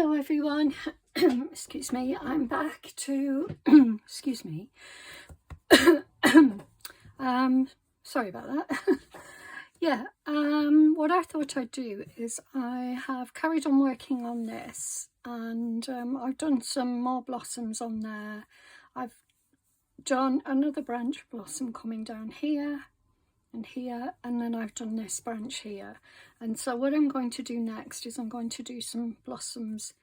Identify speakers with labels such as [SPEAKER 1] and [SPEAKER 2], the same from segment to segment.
[SPEAKER 1] Hello everyone. Excuse me, I'm back to excuse me. Sorry about that. Yeah, what I thought I'd do is I have carried on working on this, and I've done some more blossoms on there. I've done another branch blossom coming down here and here, and then I've done this branch here. And so what I'm going to do next is I'm going to do some blossoms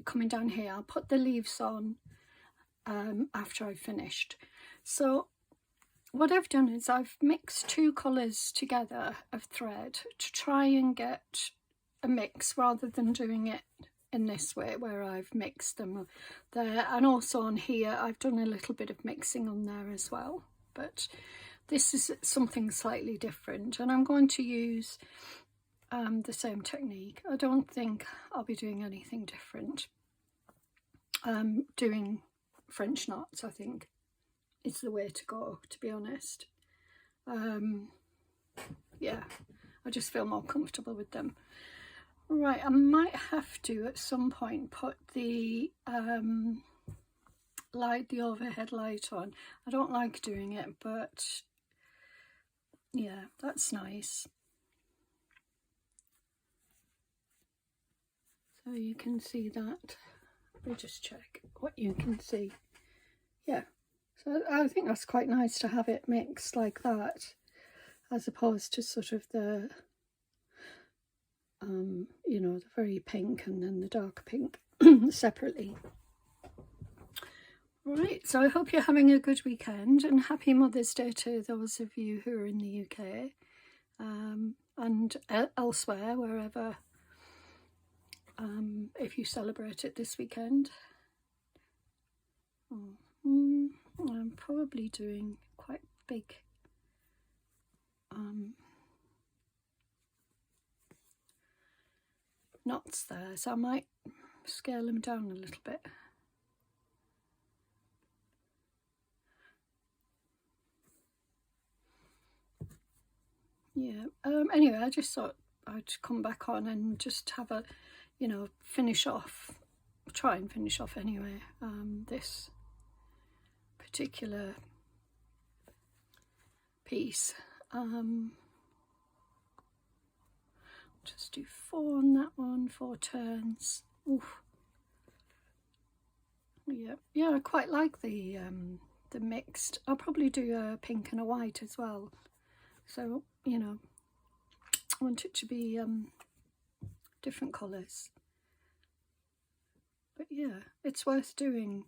[SPEAKER 1] coming down here. I'll put the leaves on after I've finished. So what I've done is I've mixed two colours together of thread to try and get a mix, rather than doing it in this way where I've mixed them there. And also on here I've done a little bit of mixing on there as well, but this is something slightly different, and I'm going to use the same technique. I don't think I'll be doing anything different. Doing French knots, I think, is the way to go, to be honest. Yeah, I just feel more comfortable with them. Right, I might have to at some point put the light, the overhead light on. I don't like doing it, but yeah, that's nice. So you can see that. Let me just check what you can see. Yeah, so I think that's quite nice to have it mixed like that, as opposed to sort of the you know, the very pink and then the dark pink separately. Right, so I hope you're having a good weekend, and happy Mother's Day to those of you who are in the UK and elsewhere, wherever, if you celebrate it this weekend. I'm probably doing quite big knots there, so I might scale them down a little bit. Yeah, anyway, I just thought I'd come back on and just have a, you know, try and finish off anyway, this particular piece. Just do 4 on that one, 4 turns. Oof. Yeah, I quite like the mixed. I'll probably do a pink and a white as well. So, you know, I want it to be different colours. But yeah, it's worth doing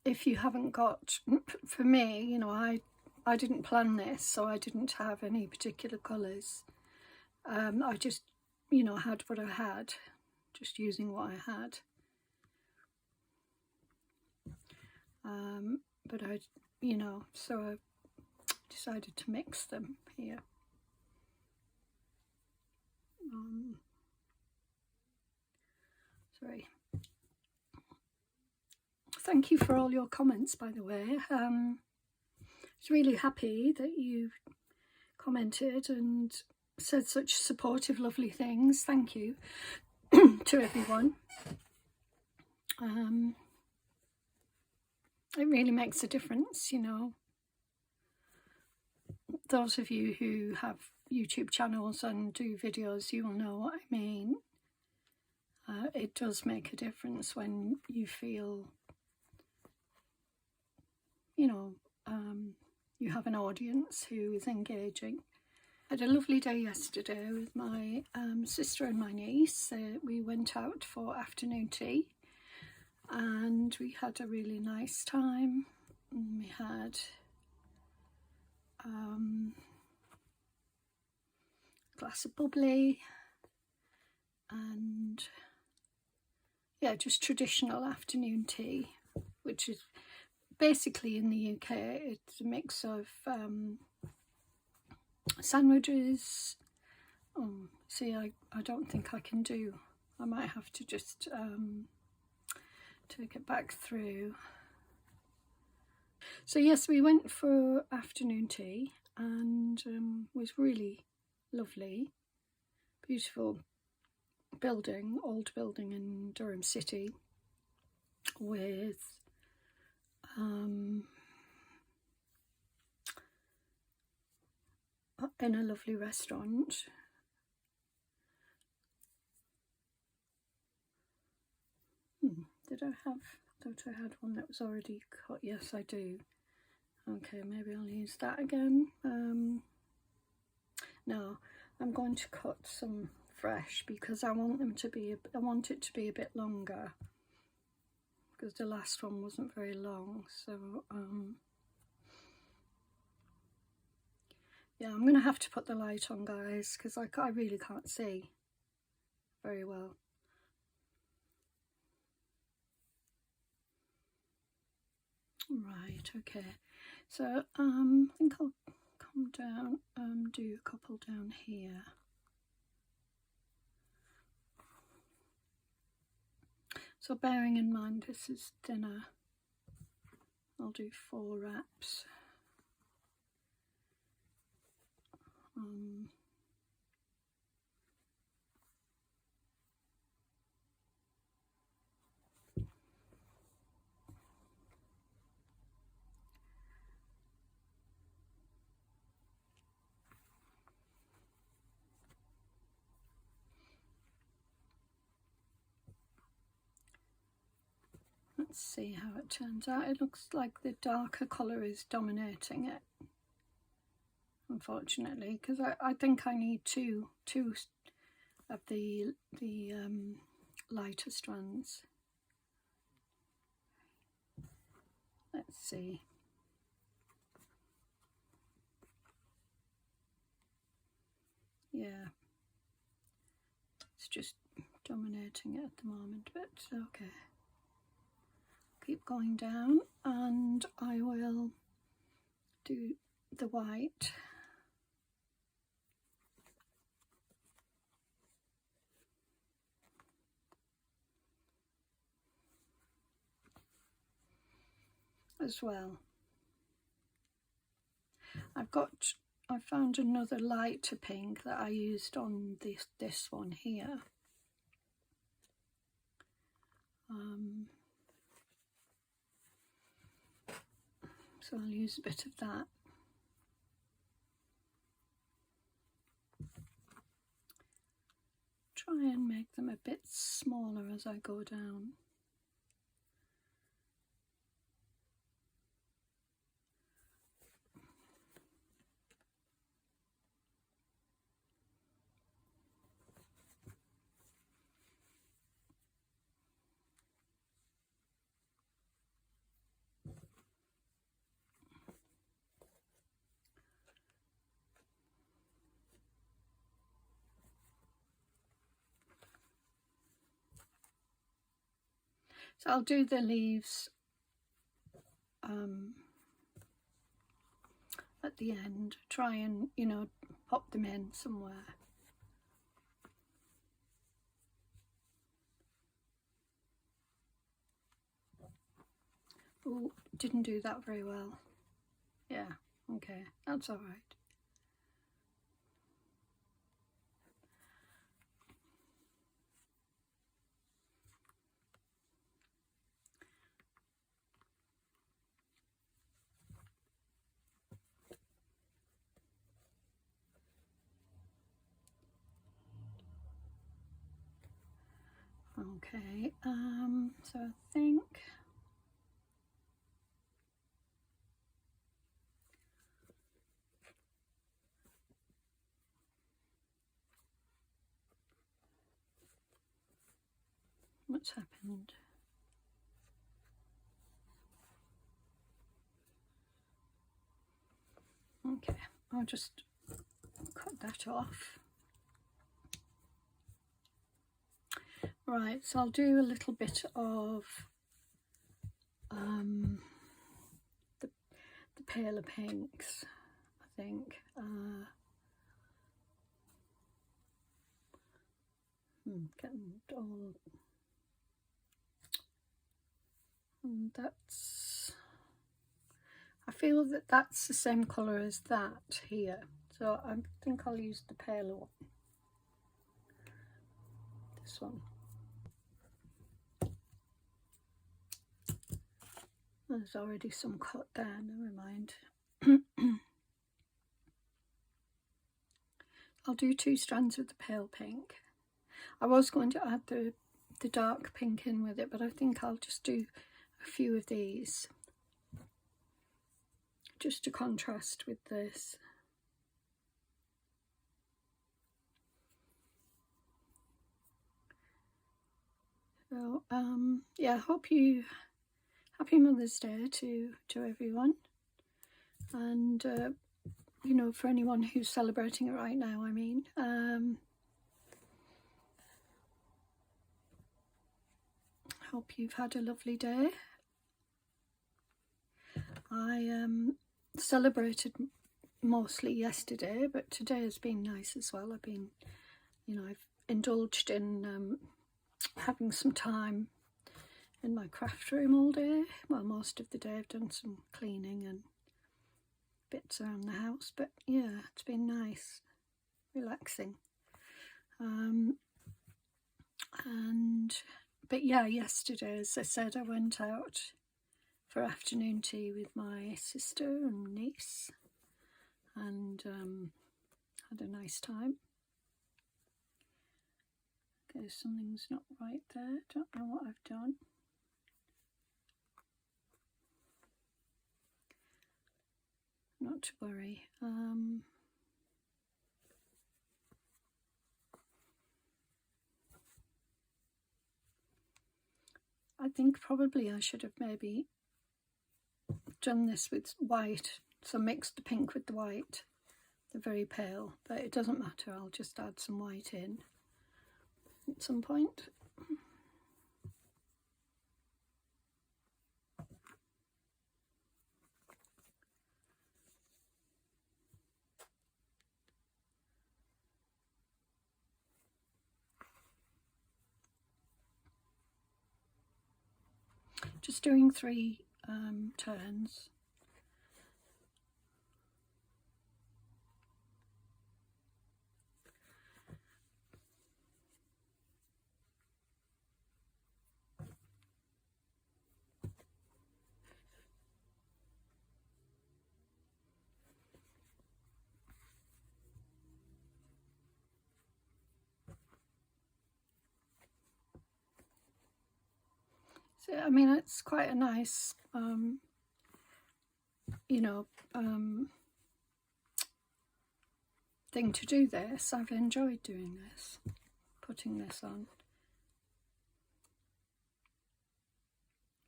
[SPEAKER 1] if you haven't got, for me, you know, I didn't plan this, so I didn't have any particular colours. I just, you know, had what I had, just using what I had. But I, you know, so I decided to mix them here. Sorry. Thank you for all your comments, by the way. I was really happy that you commented and said such supportive, lovely things. Thank you to everyone. It really makes a difference, you know. Those of you who have YouTube channels and do videos, you will know what I mean. It does make a difference when you feel, you know, you have an audience who is engaging. I had a lovely day yesterday with my sister and my niece. We went out for afternoon tea and we had a really nice time. We had a glass of bubbly and yeah, just traditional afternoon tea, which is basically in the UK, it's a mix of sandwiches. See, I don't think I can do, I might have to just take it back through. So yes, we went for afternoon tea and was really lovely, beautiful building, old building in Durham City with in a lovely restaurant. Did I thought I had one that was already cut? Yes, I do. Okay, maybe I'll use that again. No, I'm going to cut some fresh because I want it to be a bit longer, because the last one wasn't very long. So yeah, I'm gonna have to put the light on, guys, because I really can't see very well. Right, okay, so I think I'll come down and do a couple down here. So bearing in mind this is thinner, I'll do 4 wraps. Let's see how it turns out. It looks like the darker colour is dominating it, unfortunately, because I think I need two of the lighter strands. Let's see. Yeah, it's just dominating it at the moment, but okay. Keep going down and I will do the white. As well. I found another lighter pink that I used on this one here. So I'll use a bit of that. Try and make them a bit smaller as I go down. So I'll do the leaves at the end, try and, you know, pop them in somewhere. Oh, didn't do that very well. Yeah, okay, that's all right. Okay, so I think what's happened? Okay, I'll just cut that off. Right, so I'll do a little bit of the paler pinks, I think. Getting all, and that's, I feel that that's the same colour as that here, so I think I'll use the paler one, this one. There's already some cut there, never mind. I'll do 2 strands with the pale pink. I was going to add the dark pink in with it, but I think I'll just do a few of these just to contrast with this. So yeah, happy Mother's Day to everyone, and you know, for anyone who's celebrating it right now, I mean. Hope you've had a lovely day. I celebrated mostly yesterday, but today has been nice as well. I've been, you know, I've indulged in having some time in my craft room all day. Well, most of the day. I've done some cleaning and bits around the house, but yeah, it's been nice, relaxing. But yeah, yesterday, as I said, I went out for afternoon tea with my sister and niece, and had a nice time. Okay, something's not right there. Don't know what I've done. Not to worry. I think probably I should have maybe done this with white, so mixed the pink with the white. They're very pale, but it doesn't matter. I'll just add some white in at some point. Just doing 3 turns. So, I mean, it's quite a nice, you know, thing to do this. I've enjoyed doing this, putting this on.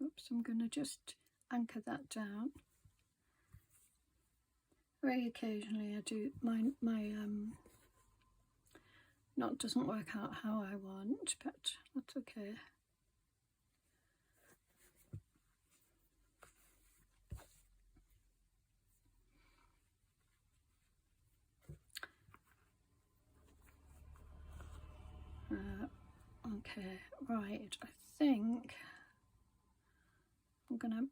[SPEAKER 1] Oops, I'm going to just anchor that down. Very occasionally I do, my knot doesn't work out how I want, but that's okay. Okay, right, I think I'm gonna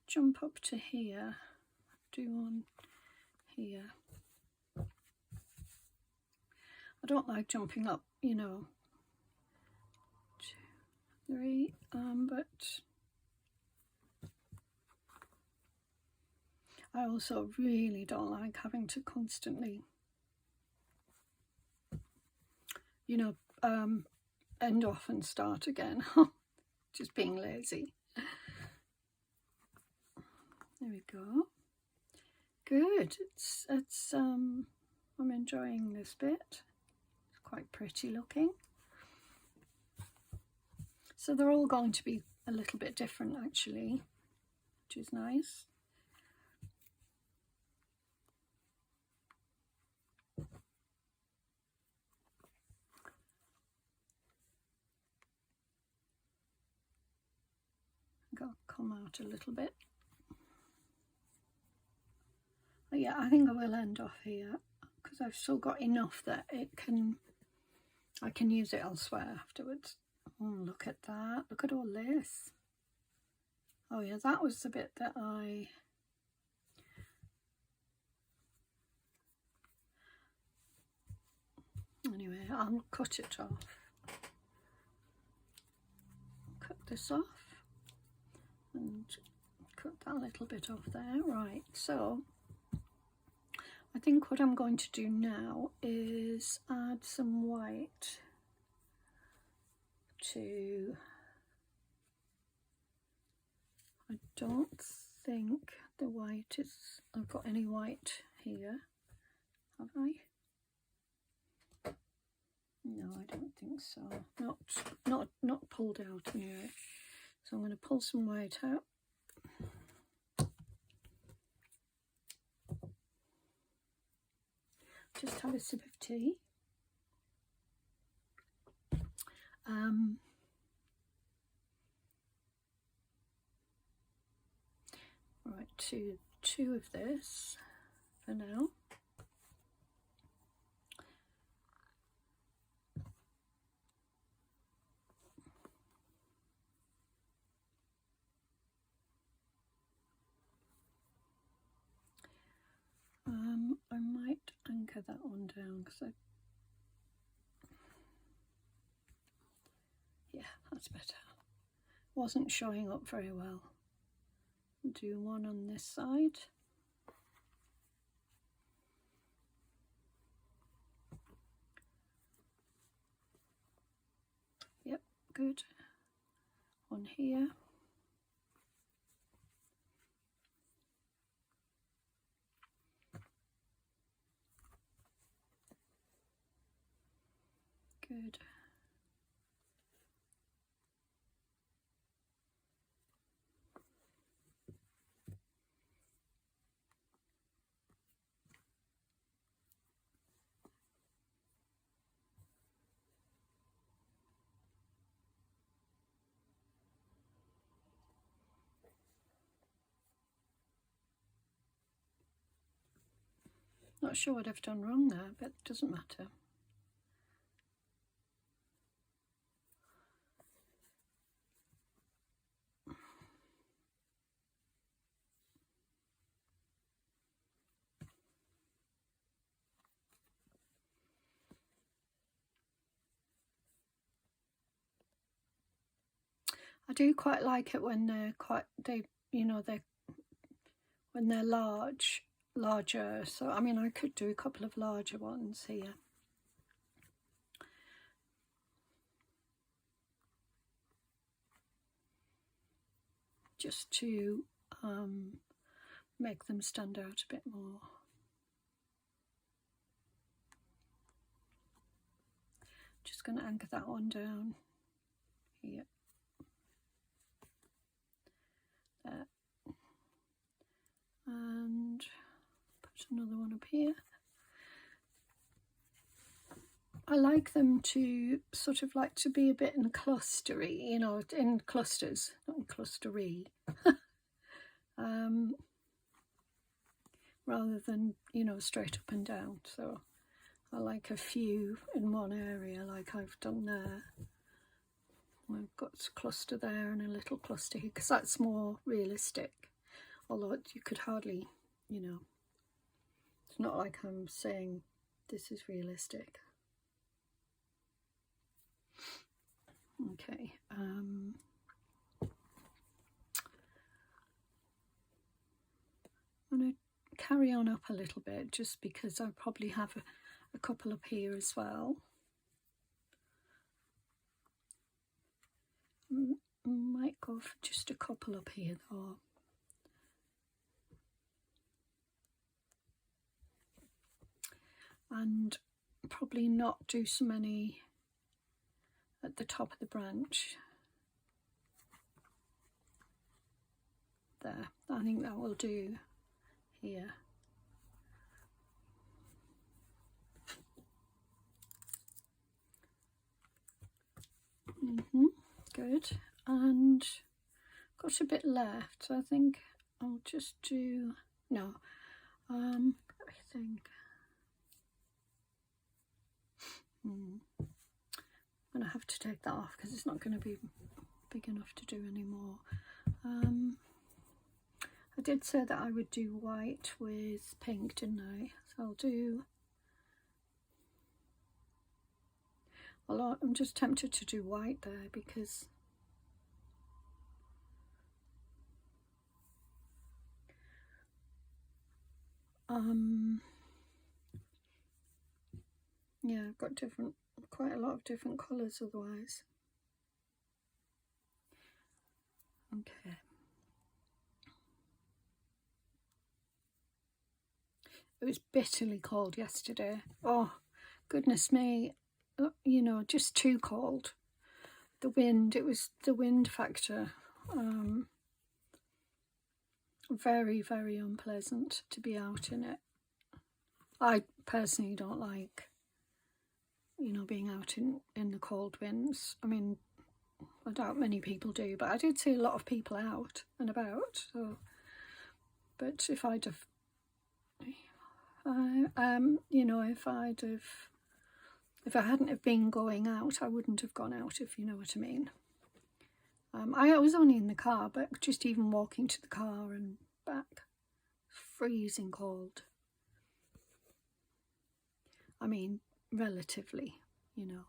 [SPEAKER 1] jump up to here, do one here. I don't like jumping up, you know, 2, 3, but I also really don't like having to constantly, you know, end off and start again. Just being lazy. There we go. Good. It's I'm enjoying this bit. It's quite pretty looking. So they're all going to be a little bit different actually, which is nice. I'll come out a little bit. But yeah, I think I will end off here because I've still got enough that I can use it elsewhere afterwards. Oh, look at that. Look at all this. Oh yeah, that was the bit that anyway, I'll cut it off. this off and cut that little bit off there. Right, so I think what I'm going to do now is add some white to, I don't think the white is, I've got any white here, have I? No, I don't think so. Not pulled out anyway. So I'm going to pull some white out. Just have a sip of tea. Right, two of this for now. I might anchor that one down because yeah, that's better. Wasn't showing up very well. Do one on this side. Yep, good. One here. Good. Not sure what I've done wrong there, but it doesn't matter. I do quite like it when they're when they're larger. So I mean, I could do a couple of larger ones here. Just to make them stand out a bit more. Just going to anchor that one down here. There. And put another one up here. I like them to sort of like to be a bit in clustery, you know, in clusters, not in clustery. Rather than, you know, straight up and down. So I like a few in one area like I've done there. I've got a cluster there and a little cluster here because that's more realistic. Although you could hardly, you know, it's not like I'm saying this is realistic. Okay. I'm going to carry on up a little bit just because I probably have a couple up here as well. Might go for just a couple up here though. And probably not do so many at the top of the branch. There, I think that will do here. Good, and got a bit left, so I think I'll just do, no, let me think. I'm going to have to take that off because it's not going to be big enough to do anymore. I did say that I would do white with pink, didn't I? So I'll do, well, I'm just tempted to do white there because Yeah, I've got quite a lot of different colours otherwise. Okay. It was bitterly cold yesterday. Oh, goodness me. You know, just too cold. The wind, it was the wind factor. Very, very unpleasant to be out in it. I personally don't like, you know, being out in the cold winds. I mean, I doubt many people do, but I did see a lot of people out and about. So, but if I'd have, you know, if I hadn't have been going out, I wouldn't have gone out, if you know what I mean. I was only in the car, but just even walking to the car and back, freezing cold. I mean, relatively, you know,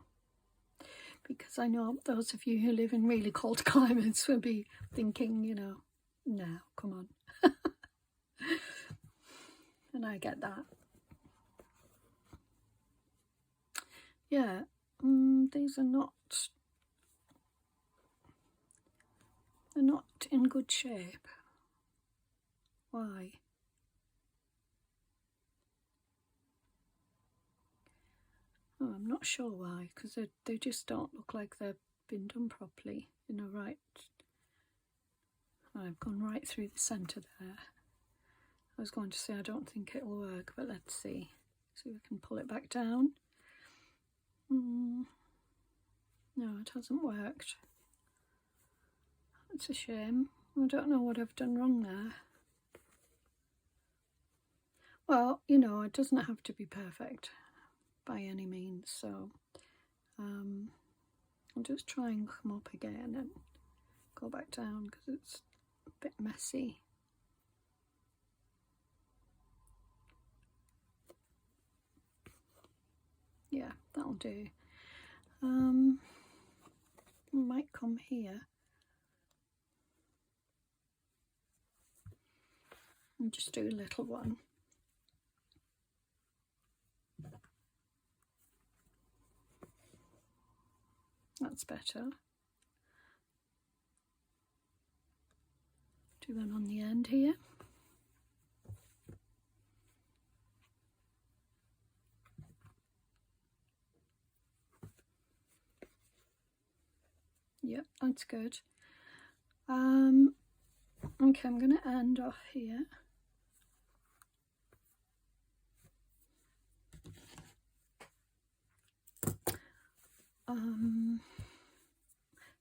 [SPEAKER 1] because I know those of you who live in really cold climates will be thinking, you know, no, come on. And I get that. Yeah, these are not, they're not in good shape. Why? Oh, I'm not sure why, because they just don't look like they've been done properly in a right. I've gone right through the centre there. I was going to say I don't think it'll work, but let's see. See if we can pull it back down. No, it hasn't worked. It's a shame. I don't know what I've done wrong there. Well, you know, it doesn't have to be perfect by any means, so I'll just try and come up again and go back down because it's a bit messy. Yeah, that'll do. Might come here and just do a little one. That's better. Do one on the end here. Yep, that's good. Okay, I'm going to end off here.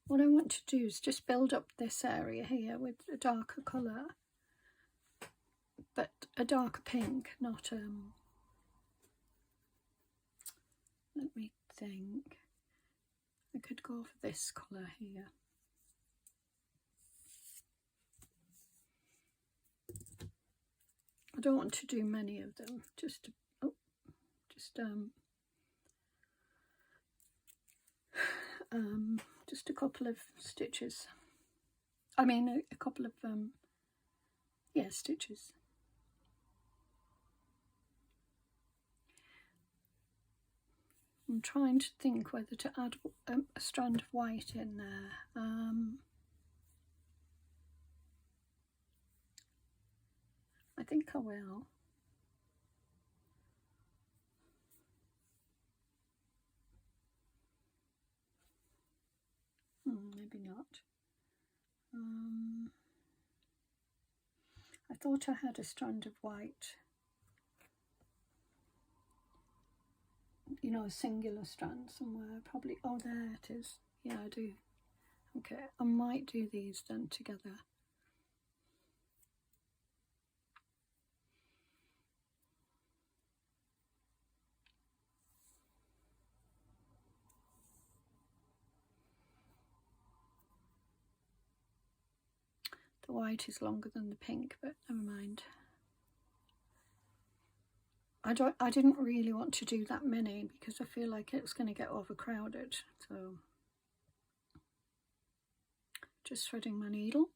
[SPEAKER 1] What I want to do is just build up this area here with a darker colour, but a darker pink, not let me think. I could go for this colour here. I don't want to do many of them, just a couple of stitches. I mean a couple of yeah, stitches. I'm trying to think whether to add a strand of white in there. I think I will. Maybe not. I thought I had a strand of white, you know, a singular strand somewhere. Probably, oh, there it is. Yeah, I do. Okay, I might do these then together. The white is longer than the pink, but never mind. I didn't really want to do that many because I feel like it's going to get overcrowded. So just threading my needle.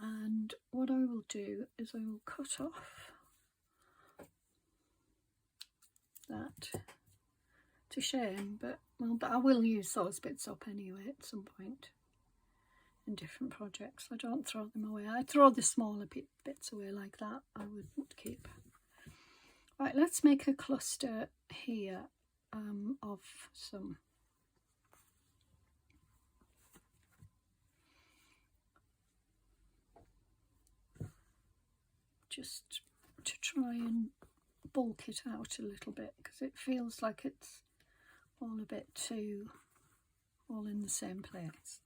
[SPEAKER 1] And what I will do is I will cut off that. It's a shame, but well, but I will use those bits up anyway at some point in different projects. I don't throw them away. I throw the smaller bits away like that. I wouldn't keep. Right, let's make a cluster here of some. Just to try and bulk it out a little bit, because it feels like it's all a bit too all in the same place.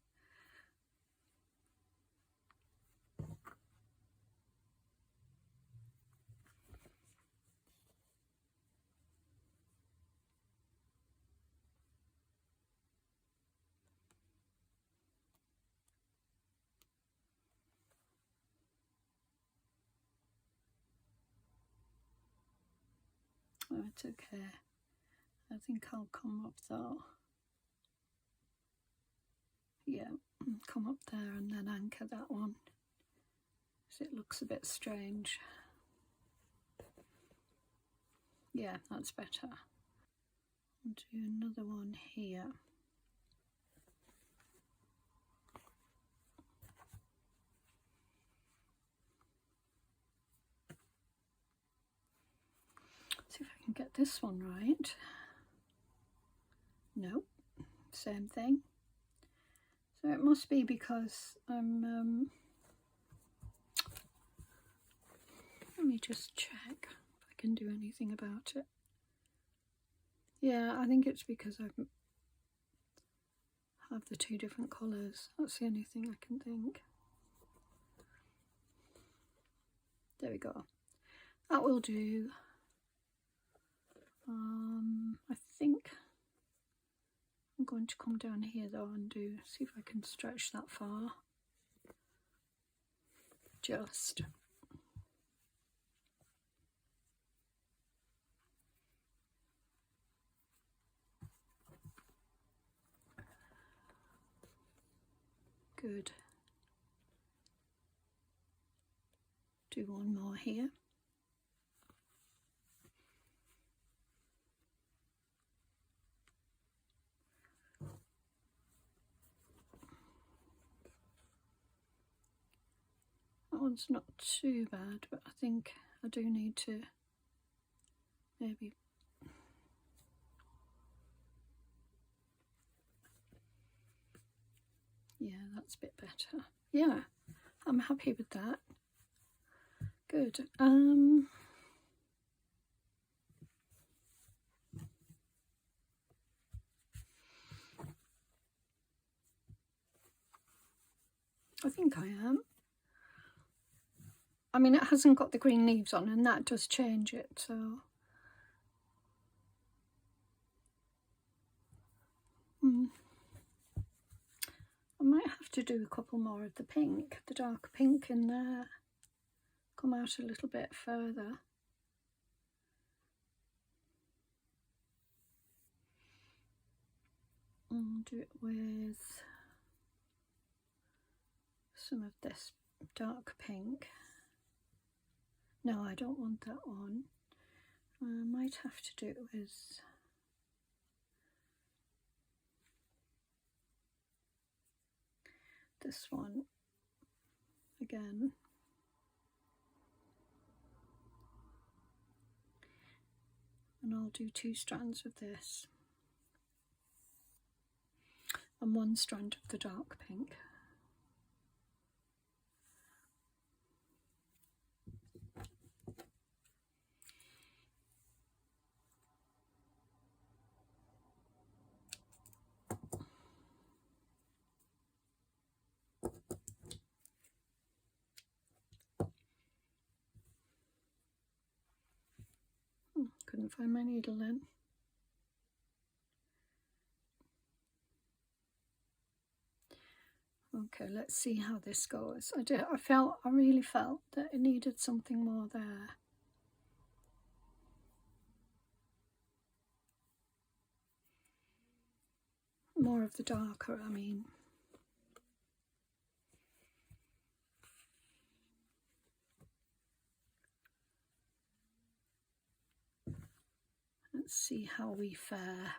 [SPEAKER 1] Oh, it's okay. I think I'll come up though. Yeah, come up there and then anchor that one, because it looks a bit strange. Yeah, that's better. I'll do another one here. See if I can get this one right. Nope, same thing. So it must be because I'm, let me just check if I can do anything about it. Yeah, I think it's because I have the two different colours. That's the only thing I can think. There we go. That will do. I think I'm going to come down here though and see if I can stretch that far. Just. Good. Do one more here. That one's not too bad, but I think I do need to maybe. Yeah, that's a bit better. Yeah, I'm happy with that. Good. I think I am. I mean, it hasn't got the green leaves on, and that does change it, so. I might have to do a couple more of the pink, the dark pink in there. Come out a little bit further. And do it with some of this dark pink. No, I don't want that one. I might have to do it with this one again. And I'll do 2 strands of this and 1 strand of the dark pink. Couldn't find my needle then. Okay, let's see how this goes. I really felt that it needed something more there. More of the darker, I mean. let's see how we fare.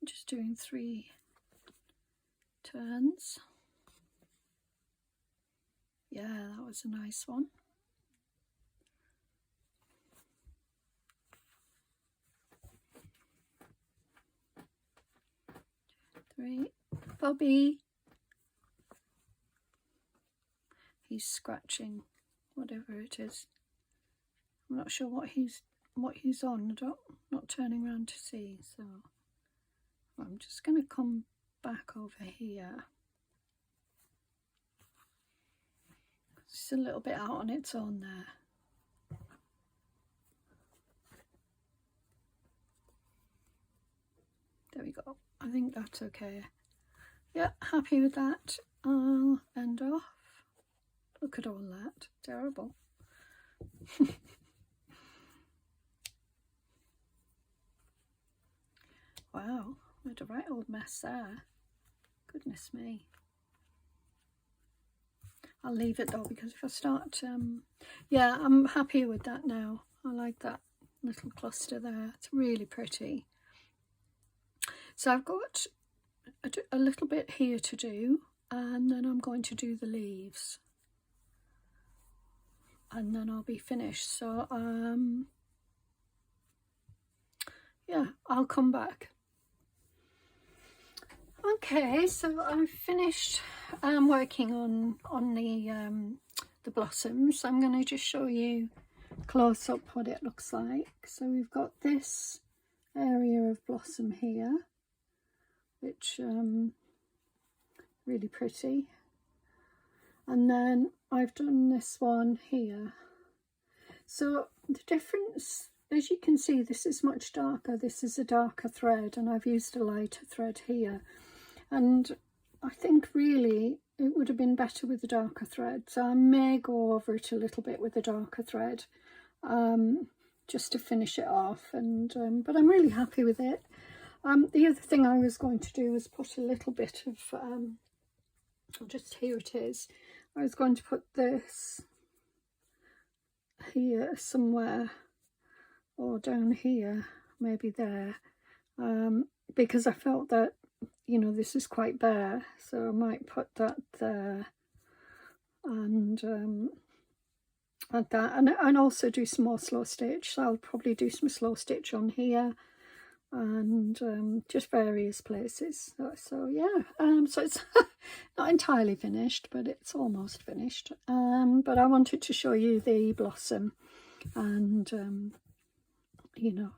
[SPEAKER 1] Just doing 3 turns. Yeah, that was a nice one. 3. Bobby. He's scratching whatever it is. I'm not sure what he's on. I'm not turning around to see, so I'm just going to come back over here. It's a little bit out on its own there. There we go. I think that's okay. Yeah, happy with that. I'll end off. Look at all that. Terrible. Wow, made a right old mess there. Goodness me. I'll leave it though, because if I start, yeah, I'm happy with that now. I like that little cluster there. It's really pretty. So I've got a little bit here to do, and then I'm going to do the leaves. And then I'll be finished. So, yeah, I'll come back. Okay, so I've finished working on the blossoms. I'm going to just show you close up what it looks like. So we've got this area of blossom here, which really pretty. And then I've done this one here. So the difference, as you can see, this is much darker. This is a darker thread, and I've used a lighter thread here. And I think really it would have been better with the darker thread. So I may go over it a little bit with the darker thread, just to finish it off. And but I'm really happy with it. The other thing I was going to do was put a little bit of, just here it is. I was going to put this here somewhere, or down here, maybe there, because I felt that, you know, this is quite bare, so I might put that there, and like that, and also do some more slow stitch. So I'll probably do some slow stitch on here, and just various places. So yeah, so it's not entirely finished, but it's almost finished. But I wanted to show you the blossom, and you know,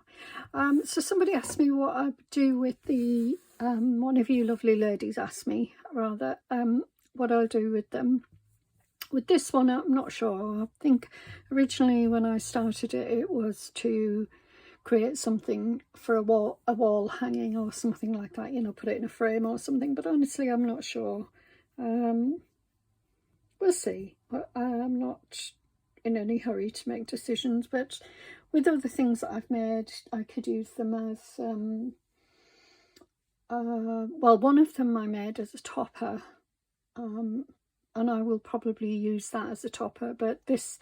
[SPEAKER 1] so somebody asked me what I do with the one of you lovely ladies asked me rather what I'll do with them. With this one, I'm not sure. I think originally when I started it, it was to create something for a wall hanging or something like that, you know, put it in a frame or something, but honestly I'm not sure. We'll see. I'm not in any hurry to make decisions, but with other things that I've made, I could use them as well, one of them I made as a topper, and I will probably use that as a topper, but this,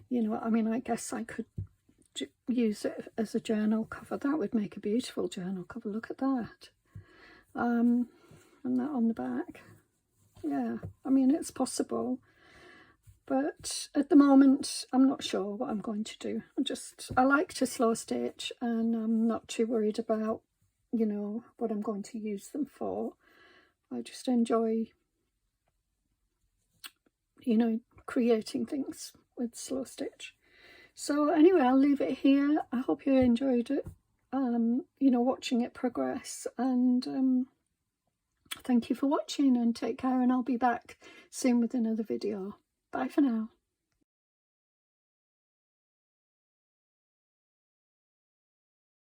[SPEAKER 1] you know, I mean, I guess I could use it as a journal cover. That would make a beautiful journal cover. Look at that. And that on the back. Yeah, I mean, it's possible, but at the moment I'm not sure what I'm going to do. I like to slow stitch, and I'm not too worried about, you know, what I'm going to use them for. I just enjoy, you know, creating things with slow stitch. So anyway, I'll leave it here. I hope you enjoyed it, you know, watching it progress, and thank you for watching, and take care, and I'll be back soon with another video. Bye for now.